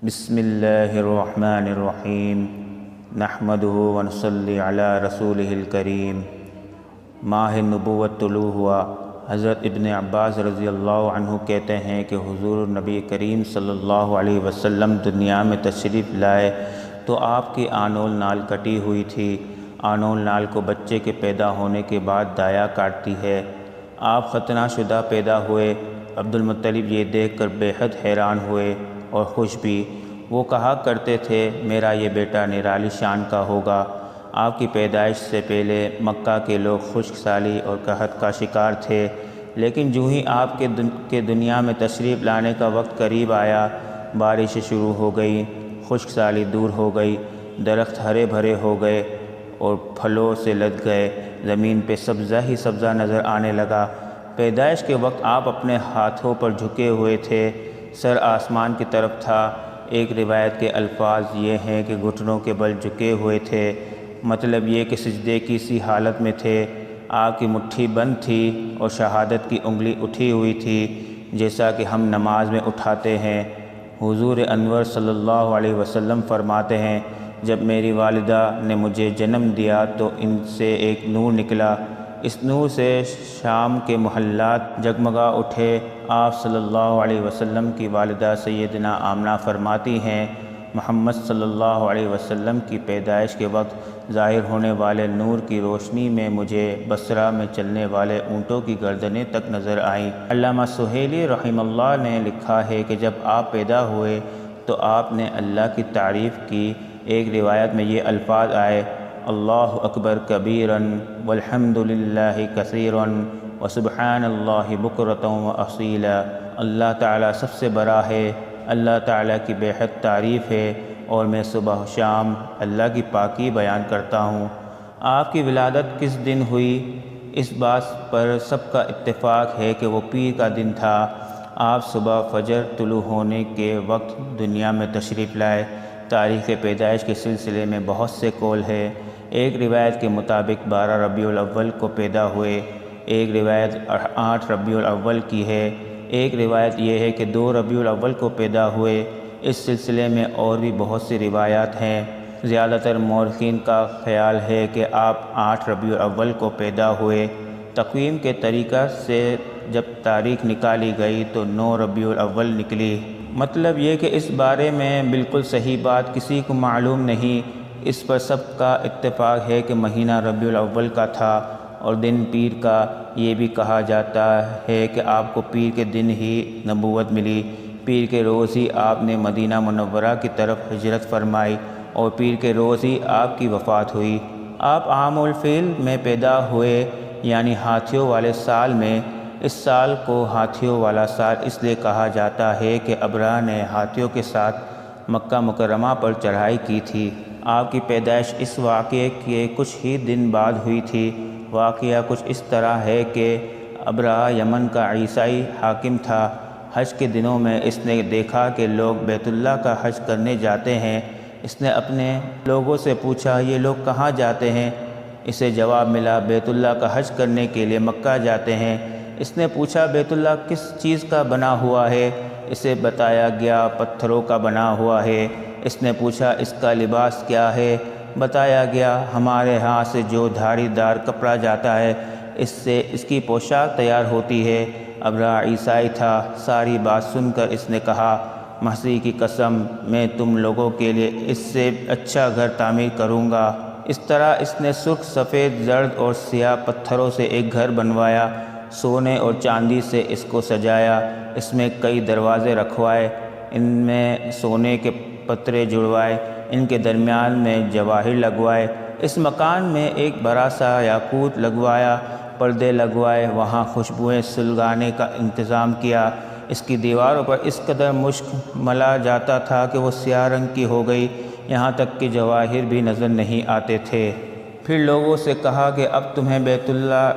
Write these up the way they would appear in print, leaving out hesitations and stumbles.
بسم اللہ الرحمن الرحیم نحمدہ ونصلی علی رسولہ الکریم۔ ماہ نبوت طلوع ہوا۔ حضرت ابن عباس رضی اللہ عنہ کہتے ہیں کہ حضور نبی کریم صلی اللہ علیہ وسلم دنیا میں تشریف لائے تو آپ کی آنول نال کٹی ہوئی تھی۔ آنول نال کو بچے کے پیدا ہونے کے بعد دایا کاٹتی ہے۔ آپ ختنہ شدہ پیدا ہوئے۔ عبد المطلب یہ دیکھ کر بے حد حیران ہوئے اور خوش بھی۔ وہ کہا کرتے تھے میرا یہ بیٹا نرالی شان کا ہوگا۔ آپ کی پیدائش سے پہلے مکہ کے لوگ خشک سالی اور قحط کا شکار تھے، لیکن جو ہی آپ کے دنیا میں تشریف لانے کا وقت قریب آیا، بارشیں شروع ہو گئی، خشک سالی دور ہو گئی، درخت ہرے بھرے ہو گئے اور پھلوں سے لد گئے، زمین پہ سبزہ ہی سبزہ نظر آنے لگا۔ پیدائش کے وقت آپ اپنے ہاتھوں پر جھکے ہوئے تھے، سر آسمان کی طرف تھا۔ ایک روایت کے الفاظ یہ ہیں کہ گھٹنوں کے بل جھکے ہوئے تھے، مطلب یہ کہ سجدے کی سی حالت میں تھے۔ آپ کی مٹھی بند تھی اور شہادت کی انگلی اٹھی ہوئی تھی، جیسا کہ ہم نماز میں اٹھاتے ہیں۔ حضور انور صلی اللہ علیہ وسلم فرماتے ہیں جب میری والدہ نے مجھے جنم دیا تو ان سے ایک نور نکلا، اس نور سے شام کے محلات جگمگا اٹھے۔ آپ صلی اللہ علیہ وسلم کی والدہ سیدنا آمنہ فرماتی ہیں محمد صلی اللہ علیہ وسلم کی پیدائش کے وقت ظاہر ہونے والے نور کی روشنی میں مجھے بصرہ میں چلنے والے اونٹوں کی گردنیں تک نظر آئیں۔ علامہ سہیلی رحمہ اللہ نے لکھا ہے کہ جب آپ پیدا ہوئے تو آپ نے اللہ کی تعریف کی۔ ایک روایت میں یہ الفاظ آئے اللہ اکبر کبیراً والحمد للہ کثیراً وسبحان اللہ بکرۃ واصیلا۔ اللہ تعالیٰ سب سے بڑا ہے، اللہ تعالیٰ کی بے حد تعریف ہے اور میں صبح و شام اللہ کی پاکی بیان کرتا ہوں۔ آپ کی ولادت کس دن ہوئی؟ اس بات پر سب کا اتفاق ہے کہ وہ پیر کا دن تھا۔ آپ صبح فجر طلوع ہونے کے وقت دنیا میں تشریف لائے۔ تاریخ پیدائش کے سلسلے میں بہت سے قول ہیں۔ ایک روایت کے مطابق 12 ربیع الاول کو پیدا ہوئے، ایک روایت 8 ربیع الاول کی ہے، ایک روایت یہ ہے کہ 2 ربیع الاول کو پیدا ہوئے۔ اس سلسلے میں اور بھی بہت سی روایات ہیں۔ زیادہ تر مورخین کا خیال ہے کہ آپ 8 ربیع الاول کو پیدا ہوئے۔ تقویم کے طریقہ سے جب تاریخ نکالی گئی تو 9 ربیع الاول نکلی۔ مطلب یہ کہ اس بارے میں بالکل صحیح بات کسی کو معلوم نہیں۔ اس پر سب کا اتفاق ہے کہ مہینہ ربیع الاول کا تھا اور دن پیر کا۔ یہ بھی کہا جاتا ہے کہ آپ کو پیر کے دن ہی نبوت ملی، پیر کے روز ہی آپ نے مدینہ منورہ کی طرف ہجرت فرمائی اور پیر کے روز ہی آپ کی وفات ہوئی۔ آپ عام الفیل میں پیدا ہوئے، یعنی ہاتھیوں والے سال میں۔ اس سال کو ہاتھیوں والا سال اس لیے کہا جاتا ہے کہ ابرہہ نے ہاتھیوں کے ساتھ مکہ مکرمہ پر چڑھائی کی تھی۔ آپ کی پیدائش اس واقعے کے کچھ ہی دن بعد ہوئی تھی۔ واقعہ کچھ اس طرح ہے کہ ابرہہ یمن کا عیسائی حاکم تھا۔ حج کے دنوں میں اس نے دیکھا کہ لوگ بیت اللہ کا حج کرنے جاتے ہیں۔ اس نے اپنے لوگوں سے پوچھا یہ لوگ کہاں جاتے ہیں؟ اسے جواب ملا بیت اللہ کا حج کرنے کے لیے مکہ جاتے ہیں۔ اس نے پوچھا بیت اللہ کس چیز کا بنا ہوا ہے؟ اسے بتایا گیا پتھروں کا بنا ہوا ہے۔ اس نے پوچھا اس کا لباس کیا ہے؟ بتایا گیا ہمارے ہاں سے جو دھاری دار کپڑا جاتا ہے اس سے اس کی پوشاک تیار ہوتی ہے۔ ابرہہ عیسائی تھا۔ ساری بات سن کر اس نے کہا مسیح کی قسم میں تم لوگوں کے لیے اس سے اچھا گھر تعمیر کروں گا۔ اس طرح اس نے سرخ، سفید، زرد اور سیاہ پتھروں سے ایک گھر بنوایا، سونے اور چاندی سے اس کو سجایا، اس میں کئی دروازے رکھوائے، ان میں سونے کے پترے جڑوائے، ان کے درمیان میں جواہر لگوائے، اس مکان میں ایک بڑا سا یاقوت لگوایا، پردے لگوائے، وہاں خوشبوئیں سلگانے کا انتظام کیا۔ اس کی دیواروں پر اس قدر مشک ملا جاتا تھا کہ وہ سیاہ رنگ کی ہو گئی، یہاں تک کہ جواہر بھی نظر نہیں آتے تھے۔ پھر لوگوں سے کہا کہ اب تمہیں بیت اللہ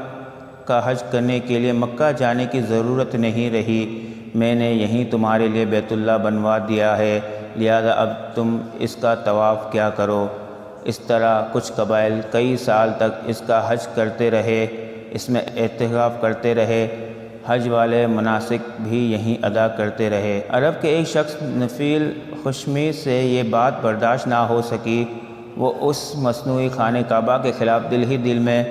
کا حج کرنے کے لیے مکہ جانے کی ضرورت نہیں رہی، میں نے یہیں تمہارے لیے بیت اللہ بنوا دیا ہے، لہذا اب تم اس کا طواف کیا کرو۔ اس طرح کچھ قبائل کئی سال تک اس کا حج کرتے رہے، اس میں اعتکاف کرتے رہے، حج والے مناسک بھی یہیں ادا کرتے رہے۔ عرب کے ایک شخص نفیل خشمی سے یہ بات برداشت نہ ہو سکی۔ وہ اس مصنوعی خانہ کعبہ کے خلاف دل ہی دل میں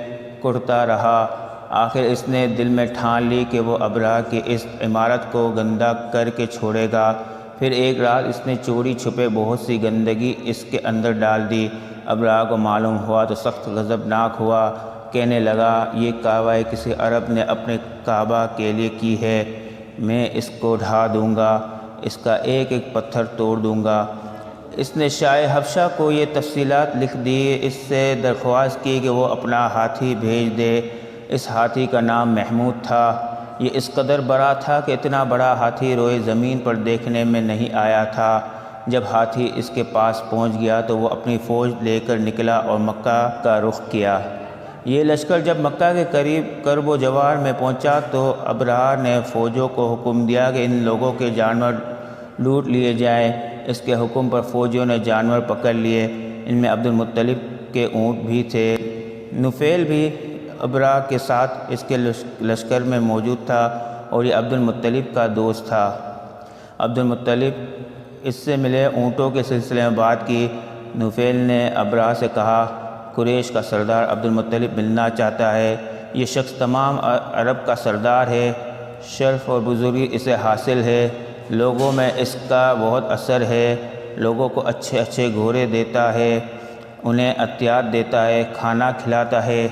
کڑھتا رہا۔ آخر اس نے دل میں ٹھان لی کہ وہ ابرہہ کی اس عمارت کو گندہ کر کے چھوڑے گا۔ پھر ایک رات اس نے چوری چھپے بہت سی گندگی اس کے اندر ڈال دی۔ ابرہہ کو معلوم ہوا تو سخت غضبناک ہوا، کہنے لگا یہ کعبہ کسی عرب نے اپنے کعبہ کے لیے کی ہے، میں اس کو ڈھا دوں گا، اس کا ایک ایک پتھر توڑ دوں گا۔ اس نے شاہ حبشہ کو یہ تفصیلات لکھ دی، اس سے درخواست کی کہ وہ اپنا ہاتھی بھیج دے۔ اس ہاتھی کا نام محمود تھا۔ یہ اس قدر بڑا تھا کہ اتنا بڑا ہاتھی روئے زمین پر دیکھنے میں نہیں آیا تھا۔ جب ہاتھی اس کے پاس پہنچ گیا تو وہ اپنی فوج لے کر نکلا اور مکہ کا رخ کیا۔ یہ لشکر جب مکہ کے قریب کرب و جوار میں پہنچا تو ابرہہ نے فوجوں کو حکم دیا کہ ان لوگوں کے جانور لوٹ لیے جائیں۔ اس کے حکم پر فوجیوں نے جانور پکڑ لیے، ان میں عبد المطلب کے اونٹ بھی تھے۔ نفیل بھی ابرہہ کے ساتھ اس کے لشکر میں موجود تھا اور یہ عبد المطلب کا دوست تھا۔ عبد المطلب اس سے ملے، اونٹوں کے سلسلے میں بات کی۔ نفیل نے ابرہہ سے کہا قریش کا سردار عبد المطلب ملنا چاہتا ہے، یہ شخص تمام عرب کا سردار ہے، شرف اور بزرگی اسے حاصل ہے، لوگوں میں اس کا بہت اثر ہے، لوگوں کو اچھے اچھے گھوڑے دیتا ہے، انہیں عطیات دیتا ہے، کھانا کھلاتا ہے۔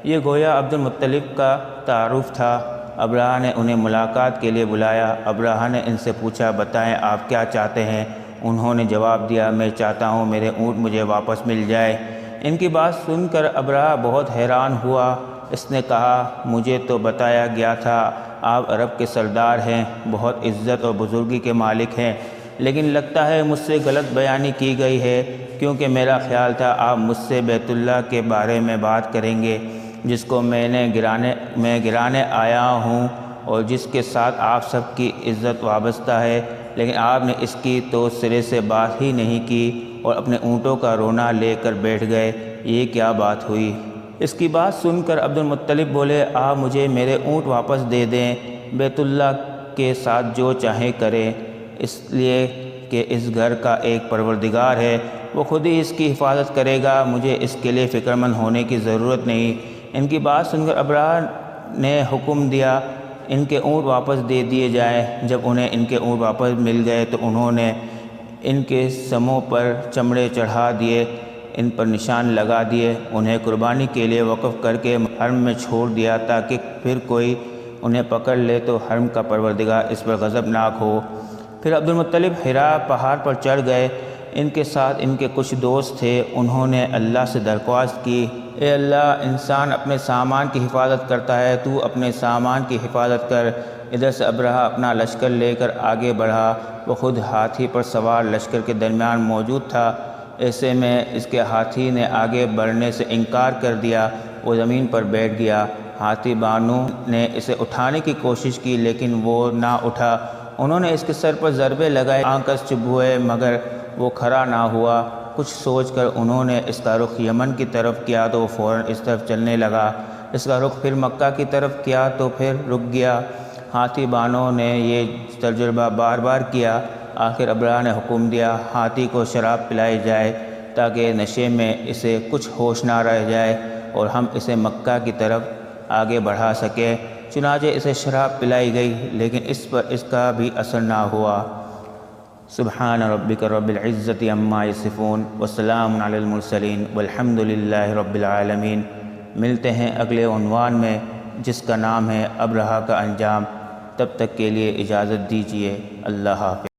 یہ گویا عبد المطلب کا تعارف تھا۔ ابرہہ نے انہیں ملاقات کے لیے بلایا۔ ابرہہ نے ان سے پوچھا بتائیں آپ کیا چاہتے ہیں؟ انہوں نے جواب دیا میں چاہتا ہوں میرے اونٹ مجھے واپس مل جائے۔ ان کی بات سن کر ابرہہ بہت حیران ہوا۔ اس نے کہا مجھے تو بتایا گیا تھا آپ عرب کے سردار ہیں، بہت عزت اور بزرگی کے مالک ہیں، لیکن لگتا ہے مجھ سے غلط بیانی کی گئی ہے، کیونکہ میرا خیال تھا آپ مجھ سے بیت اللہ کے بارے میں بات کریں گے، جس کو میں گرانے آیا ہوں اور جس کے ساتھ آپ سب کی عزت وابستہ ہے، لیکن آپ نے اس کی تو سرے سے بات ہی نہیں کی اور اپنے اونٹوں کا رونا لے کر بیٹھ گئے، یہ کیا بات ہوئی؟ اس کی بات سن کر عبد المطلب بولے آپ مجھے میرے اونٹ واپس دے دیں، بیت اللہ کے ساتھ جو چاہیں کریں، اس لیے کہ اس گھر کا ایک پروردگار ہے، وہ خود ہی اس کی حفاظت کرے گا، مجھے اس کے لیے فکر مند ہونے کی ضرورت نہیں۔ ان کی بات سن کر ابرہہ نے حکم دیا ان کے اونٹ واپس دے دیے جائیں۔ جب انہیں ان کے اونٹ واپس مل گئے تو انہوں نے ان کے سموں پر چمڑے چڑھا دیے، ان پر نشان لگا دیے، انہیں قربانی کے لیے وقف کر کے حرم میں چھوڑ دیا تاکہ پھر کوئی انہیں پکڑ لے تو حرم کا پروردگار اس پر غضبناک ہو۔ پھر عبد المطلب حرا پہاڑ پر چڑھ گئے، ان کے ساتھ ان کے کچھ دوست تھے، انہوں نے اللہ سے درخواست کی اے اللہ انسان اپنے سامان کی حفاظت کرتا ہے، تو اپنے سامان کی حفاظت کر۔ ادھر سے ابرہہ اپنا لشکر لے کر آگے بڑھا، وہ خود ہاتھی پر سوار لشکر کے درمیان موجود تھا، ایسے میں اس کے ہاتھی نے آگے بڑھنے سے انکار کر دیا، وہ زمین پر بیٹھ گیا۔ ہاتھی بانوں نے اسے اٹھانے کی کوشش کی لیکن وہ نہ اٹھا، انہوں نے اس کے سر پر ضربے لگائے، آنکس چبھوئے مگر وہ کھڑا نہ ہوا۔ کچھ سوچ کر انہوں نے اس کا رخ یمن کی طرف کیا تو وہ فوراً اس طرف چلنے لگا، اس کا رخ پھر مکہ کی طرف کیا تو پھر رک گیا۔ ہاتھی بانوں نے یہ تجربہ بار بار کیا، آخر ابرہہ نے حکم دیا ہاتھی کو شراب پلائی جائے تاکہ نشے میں اسے کچھ ہوش نہ رہ جائے اور ہم اسے مکہ کی طرف آگے بڑھا سکیں۔ چنانچہ اسے شراب پلائی گئی لیکن اس پر اس کا بھی اثر نہ ہوا۔ سبحان ربک رب العزت عما یصفون وسلام علی المرسلین والحمد للہ رب العالمین۔ ملتے ہیں اگلے عنوان میں جس کا نام ہے ابرہہ کا انجام۔ تب تک کے لیے اجازت دیجیے، اللہ حافظ۔